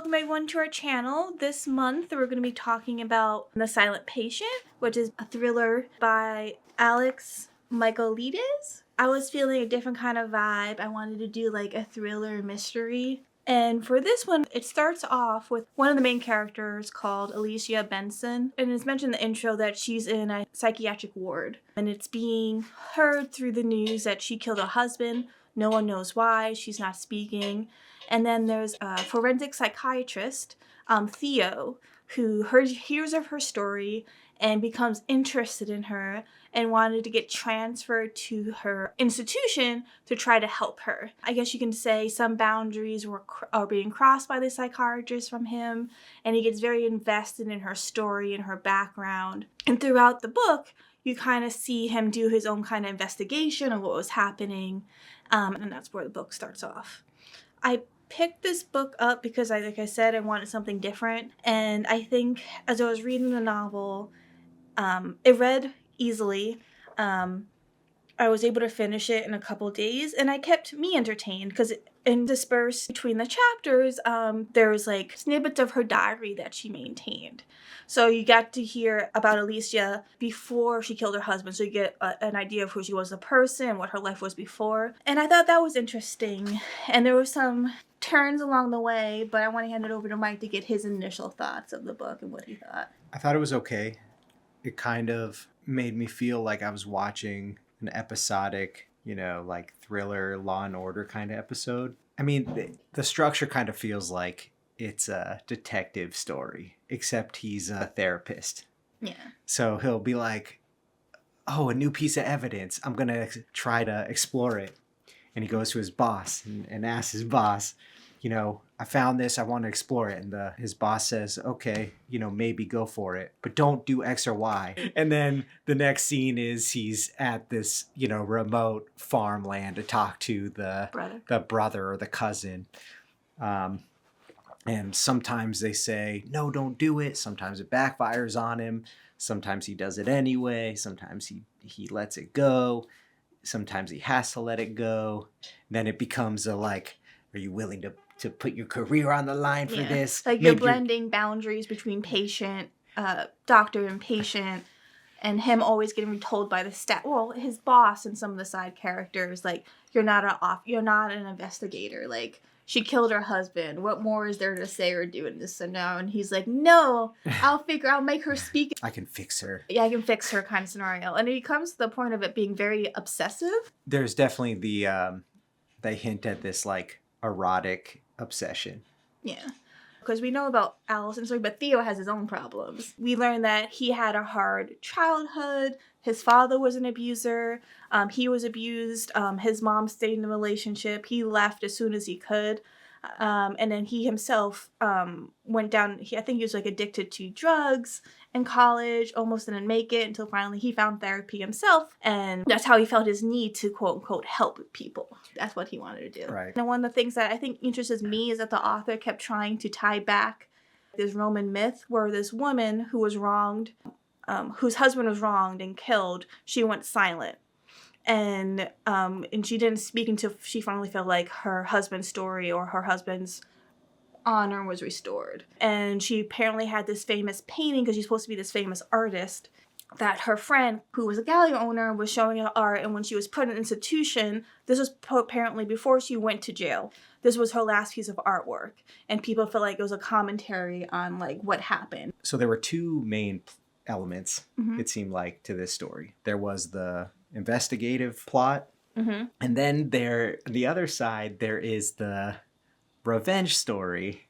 welcome everyone to our channel. This month we're going to be talking about The Silent Patient, which is a thriller by Alex Michaelides. I was feeling a different kind of vibe. I wanted to do like a thriller mystery. And for this one, it starts off with one of the main characters called Alicia Benson. And it's mentioned in the intro that she's in a psychiatric ward. And it's being heard through the news that she killed her husband. No one knows why. She's not speaking. And then there's a forensic psychiatrist, Theo, who hears of her story and becomes interested in her and wanted to get transferred to her institution to try to help her. I guess you can say some boundaries are being crossed by the psychiatrist from him, and he gets very invested in her story and her background. And throughout the book, you kind of see him do his own kind of investigation of what was happening, and that's where the book starts off. I picked this book up because, like I said, I wanted something different, and I think as I was reading the novel, it read easily. I was able to finish it in a couple days, and it kept me entertained because interspersed between the chapters, there was like snippets of her diary that she maintained. So you got to hear about Alicia before she killed her husband, so you get an idea of who she was as a person, what her life was before. And I thought that was interesting, and there were some turns along the way, but I want to hand it over to Mike to get his initial thoughts of the book and what he thought. I thought it was okay. It kind of made me feel like I was watching an episodic, like thriller, Law and Order kind of episode. I mean, the structure kind of feels like it's a detective story, except he's a therapist. Yeah. So he'll be like, oh, a new piece of evidence. I'm going to try to explore it. And he goes to his boss and asks his boss, I found this, I want to explore it. And his boss says, okay, maybe go for it, but don't do X or Y. And then the next scene is he's at this, remote farmland to talk to the brother or the cousin. And sometimes they say, no, don't do it. Sometimes it backfires on him. Sometimes he does it anyway. Sometimes he lets it go. Sometimes he has to let it go. Then it becomes are you willing to put your career on the line for this? Like you're blending boundaries between doctor and patient, and him always getting told by the staff, well, his boss and some of the side characters, like, you're not an investigator. Like, she killed her husband. What more is there to say or do in this scenario? And he's like, no, I'll make her speak. I can fix her. Yeah, I can fix her kind of scenario. And it comes to the point of it being very obsessive. There's definitely they hint at this, like, erotic obsession. Yeah. Because we know about Allison's story, but Theo has his own problems. We learn that he had a hard childhood. His father was an abuser. He was abused. His mom stayed in the relationship. He left as soon as he could. And then he himself went down. I think he was like addicted to drugs in college, almost didn't make it until finally he found therapy himself. And that's how he felt his need to, quote unquote, help people. That's what he wanted to do. Right. And one of the things that I think interests me is that the author kept trying to tie back this Roman myth where this woman who was wronged, whose husband was wronged and killed, she went silent. And she didn't speak until she finally felt like her husband's story or her husband's honor was restored. And she apparently had this famous painting, because she's supposed to be this famous artist, that her friend, who was a gallery owner, was showing her art. And when she was put in an institution, this was apparently before she went to jail, this was her last piece of artwork. And people felt like it was a commentary on like what happened. So there were two main elements, it seemed like, to this story. There was the investigative plot, and then the other side, there is the revenge story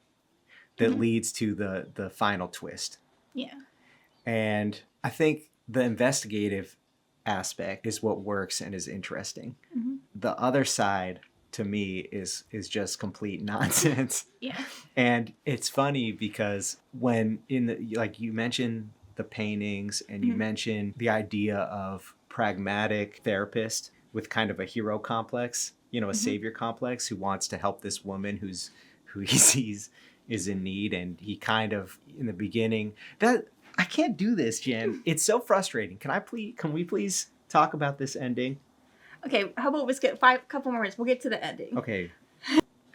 that leads to the final twist. Yeah. And I think the investigative aspect is what works and is interesting. The other side, to me, is just complete nonsense. Yeah. And it's funny because when like you mentioned the paintings and you mentioned the idea of pragmatic therapist with kind of a hero complex, a savior complex, who wants to help this woman who he sees is in need. And he kind of, in the beginning, that I can't do this, Jen. It's so frustrating. Can we please talk about this ending? Okay, how about we skip couple more minutes? We'll get to the ending. Okay.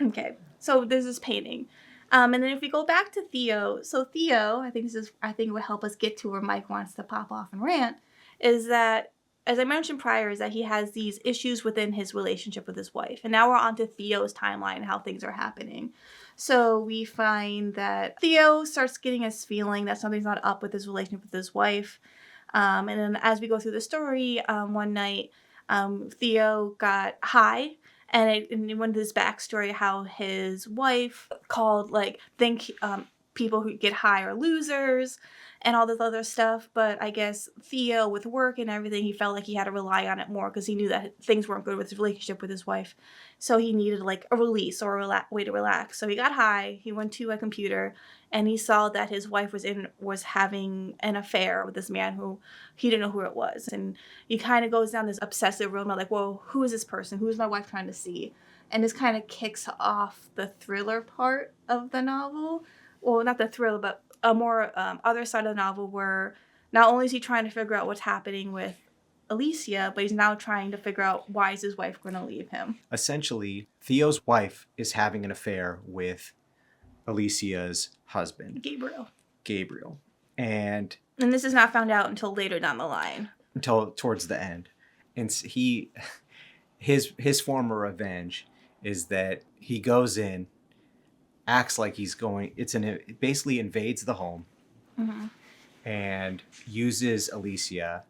Okay, so there's this painting. And then if we go back to Theo, so Theo, I think it would help us get to where Mike wants to pop off and rant, is that, as I mentioned prior, is that he has these issues within his relationship with his wife. And now we're on to Theo's timeline and how things are happening. So we find that Theo starts getting his feeling that something's not up with his relationship with his wife. And then as we go through the story, one night, Theo got high. And it went into this backstory how his wife called, people who get high are losers and all this other stuff. But I guess Theo, with work and everything, he felt like he had to rely on it more because he knew that things weren't good with his relationship with his wife. So he needed a release or a way to relax. So he got high. He went to a computer and he saw that his wife was having an affair with this man who he didn't know who it was. And he kind of goes down this obsessive road, like, well, who is this person? Who is my wife trying to see? And this kind of kicks off the thriller part of the novel. Well, not the thriller, but a more other side of the novel where not only is he trying to figure out what's happening with Alicia, but he's now trying to figure out why is his wife going to leave him. Essentially, Theo's wife is having an affair with Alicia's husband, Gabriel. And this is not found out until later down the line. Until towards the end. And his form of revenge is that he goes in, acts like he's going, it basically invades the home, mm-hmm. and uses Alicia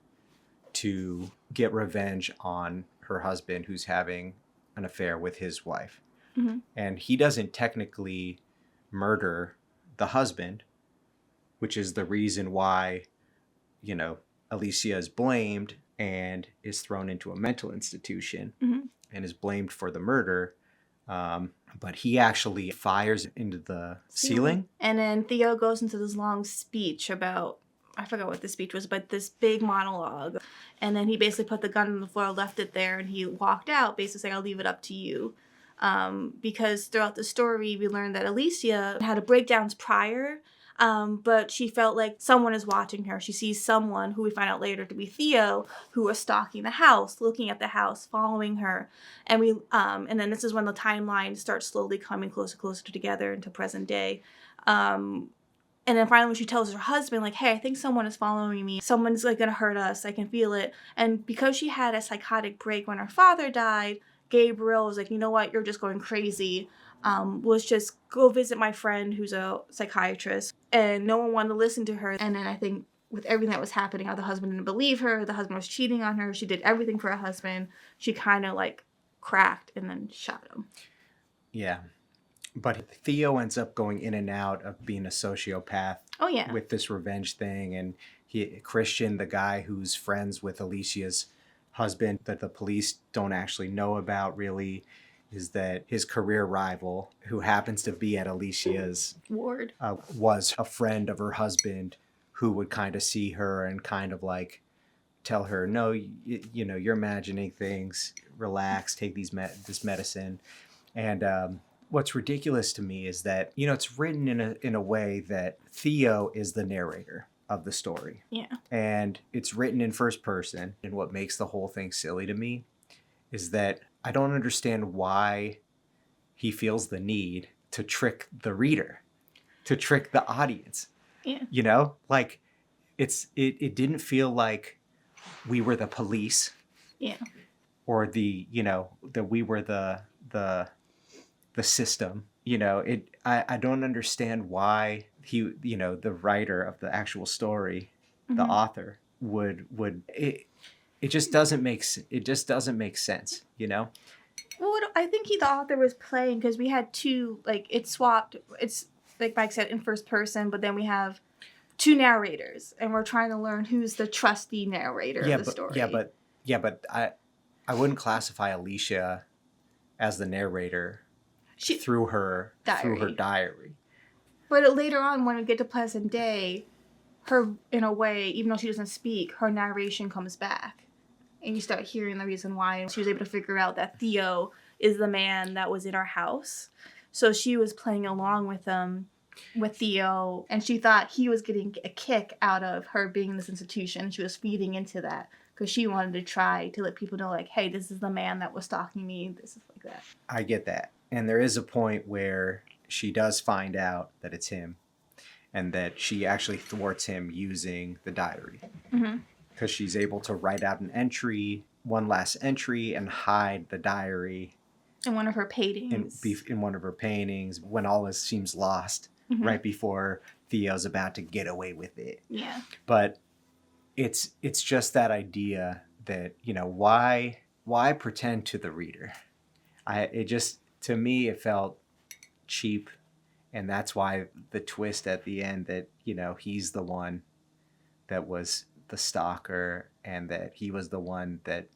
to get revenge on her husband who's having an affair with his wife. Mm-hmm. And he doesn't technically murder the husband, which is the reason why, Alicia is blamed and is thrown into a mental institution, mm-hmm. and is blamed for the murder. But he actually fires into the ceiling. And then Theo goes into this long speech about, I forgot what the speech was, but this big monologue. And then he basically put the gun on the floor, left it there, and he walked out, basically saying, I'll leave it up to you. Because throughout the story, we learned that Alicia had breakdowns prior, but she felt like someone is watching her. She sees someone who we find out later to be Theo, who was stalking the house, looking at the house, following her. And and then this is when the timeline starts slowly coming closer together into present day. And then finally when she tells her husband, hey, I think someone is following me. Someone's going to hurt us. I can feel it. And because she had a psychotic break when her father died, Gabriel was like, you know what? You're just going crazy. Let's just go visit my friend who's a psychiatrist. And no one wanted to listen to her. And then I think with everything that was happening, how the husband didn't believe her, the husband was cheating on her, she did everything for her husband, she kind of cracked and then shot him. Yeah. But Theo ends up going in and out of being a sociopath. Oh, yeah. With this revenge thing. And Christian, the guy who's friends with Alicia's husband that the police don't actually know about really, is that his career rival, who happens to be at Alicia's ward, was a friend of her husband who would kind of see her and kind of tell her, no, you're imagining things, relax, take this medicine. And what's ridiculous to me is that, it's written in a way that Theo is the narrator of the story. Yeah. And it's written in first person. And what makes the whole thing silly to me is that I don't understand why he feels the need to trick the reader, to trick the audience. Yeah. It didn't feel like we were the police. Yeah. Or that we were the system. I don't understand why he, the writer of the actual story, mm-hmm. the author would it just doesn't make sense, Well, I think the author was playing because we had two, it swapped. It's like Mike said, in first person, but then we have two narrators, and we're trying to learn who's the trusty narrator of the story. But I wouldn't classify Alicia as the narrator through her diary. But later on, when we get to present day, her, in a way, even though she doesn't speak, her narration comes back. And you start hearing the reason why. She was able to figure out that Theo is the man that was in our house. So she was playing along with Theo, and she thought he was getting a kick out of her being in this institution. She was feeding into that because she wanted to try to let people know, hey, this is the man that was stalking me. This is like that. I get that. And there is a point where she does find out that it's him, and that she actually thwarts him using the diary. Because she's able to write out one last entry, and hide the diary in one of her paintings. In one of her paintings, when all seems lost, right before Theo's about to get away with it. Yeah. But it's just that idea that, why pretend to the reader? To me, it felt cheap, and that's why the twist at the end that, he's the one that was the stalker, and that he was the one that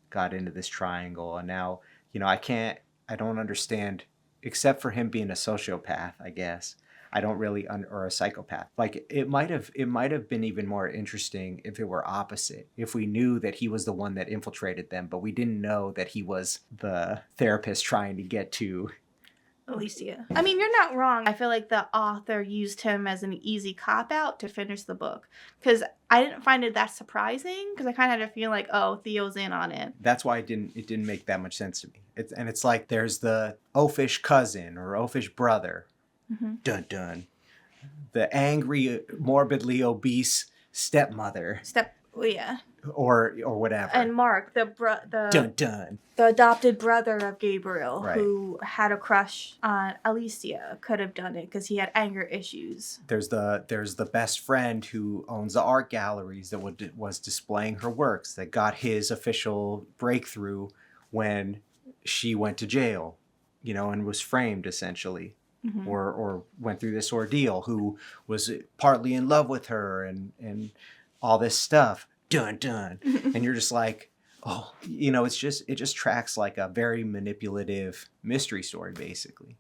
got into this triangle. And now, I don't understand, except for him being a sociopath, I guess. I don't really, or a psychopath. Like, it might have been even more interesting if it were opposite. If we knew that he was the one that infiltrated them, but we didn't know that he was the therapist trying to get to Alicia. I mean, you're not wrong. I feel like the author used him as an easy cop-out to finish the book. Because I didn't find it that surprising. Because I kind of had a feeling like, oh, Theo's in on it. That's why it didn't make that much sense to me. It's like there's the oafish cousin or oafish brother. Dun dun. The angry, morbidly obese stepmother. Yeah. Or whatever. And Mark, the dun dun. The adopted brother of Gabriel, right, who had a crush on Alicia, could have done it because he had anger issues. There's the best friend who owns the art galleries that was displaying her works, that got his official breakthrough when she went to jail, and was framed essentially. Or went through this ordeal, who was partly in love with her and all this stuff. Dun dun. And you're just like, oh, it just tracks like a very manipulative mystery story, basically.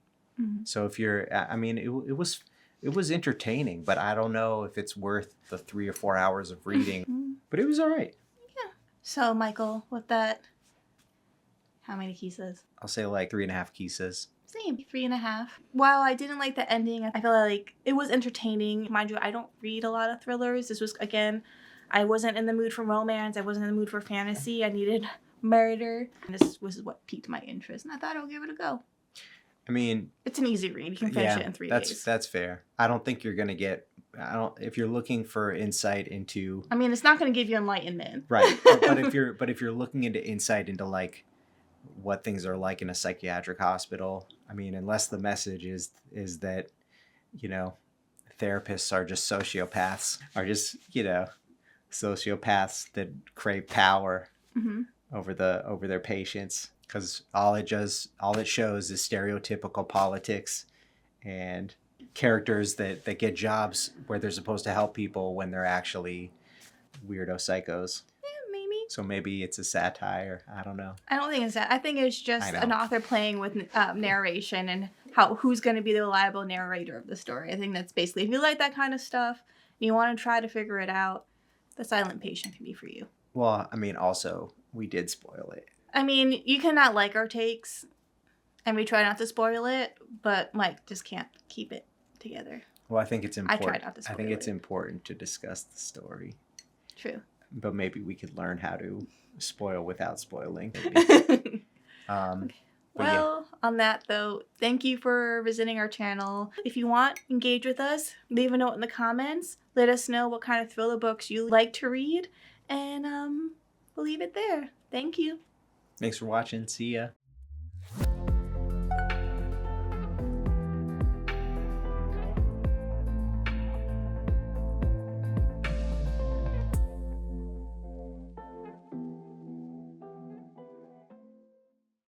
So if you're, it was entertaining, but I don't know if it's worth the 3 or 4 hours of reading. But it was all right. Yeah. So Michael, with that, how many Kisas? I'll say like 3.5 Kisas. Same, 3.5. While I didn't like the ending, I feel like it was entertaining. Mind you, I don't read a lot of thrillers. This was, again, I wasn't in the mood for romance. I wasn't in the mood for fantasy. I needed murder. And this was what piqued my interest. And I thought I'll give it a go. I mean, it's an easy read. You can finish it in 3 days. That's fair. I don't think you're going to get, if you're looking for insight into. I mean, it's not going to give you enlightenment. Right. but if you're looking into insight into like what things are like in a psychiatric hospital, I mean, unless the message is that, therapists are just sociopaths, sociopaths that crave power over their patients, because all it shows is stereotypical politics and characters that get jobs where they're supposed to help people when they're actually weirdo psychos. So maybe it's a satire. I don't know. I don't think it's that. I think it's just an author playing with narration and who's going to be the reliable narrator of the story. I think that's basically, if you like that kind of stuff and you want to try to figure it out, The Silent Patient can be for you. Well, I mean, also, we did spoil it. I mean, you cannot like our takes, and we try not to spoil it, but Mike just can't keep it together. Well, I think it's important. I try not to spoil it. I think it's important to discuss the story. True. But maybe we could learn how to spoil without spoiling. Well, on that though, thank you for visiting our channel. If you want, engage with us. Leave a note in the comments. Let us know what kind of thriller books you like to read. And we'll leave it there. Thank you. Thanks for watching. See ya.